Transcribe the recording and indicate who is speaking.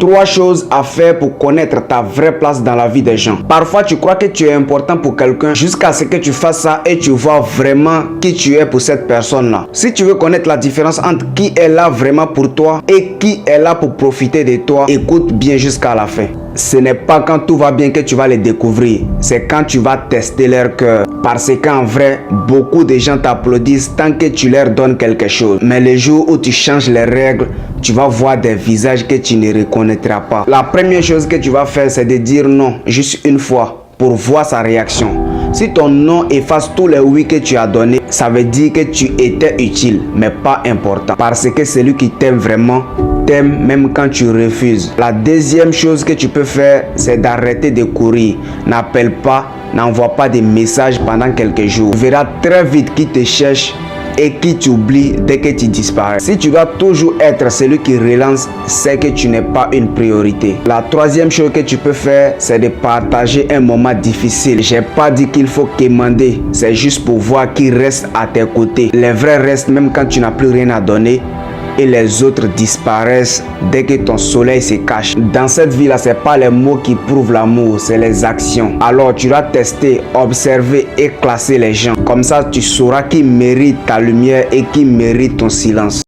Speaker 1: 3 choses à faire pour connaître ta vraie place dans la vie des gens. Parfois, tu crois que tu es important pour quelqu'un jusqu'à ce que tu fasses ça et tu vois vraiment qui tu es pour cette personne-là. Si tu veux connaître la différence entre qui est là vraiment pour toi et qui est là pour profiter de toi, écoute bien jusqu'à la fin. Ce n'est pas quand tout va bien que tu vas les découvrir, c'est quand tu vas tester leur cœur. Parce qu'en vrai, beaucoup de gens t'applaudissent tant que tu leur donnes quelque chose. Mais le jour où tu changes les règles, tu vas voir des visages que tu ne reconnaîtras pas. La première chose que tu vas faire, c'est de dire non, juste une fois, pour voir sa réaction. Si ton non efface tous les oui que tu as donné, ça veut dire que tu étais utile, mais pas important. Parce que celui qui t'aime vraiment, t'aime même quand tu refuses. La deuxième chose que tu peux faire, c'est d'arrêter de courir. N'appelle pas, n'envoie pas de messages pendant quelques jours. Tu verras très vite qui te cherche et qui t'oublie dès que tu disparais. Si tu dois toujours être celui qui relance, c'est que tu n'es pas une priorité. La troisième chose que tu peux faire, c'est de partager un moment difficile. J'ai pas dit qu'il faut quémander, c'est juste pour voir qui reste à tes côtés. Les vrais restent même quand tu n'as plus rien à donner. Et les autres disparaissent dès que ton soleil se cache. Dans cette vie-là, ce n'est pas les mots qui prouvent l'amour, c'est les actions. Alors tu dois tester, observer et classer les gens. Comme ça, tu sauras qui mérite ta lumière et qui mérite ton silence.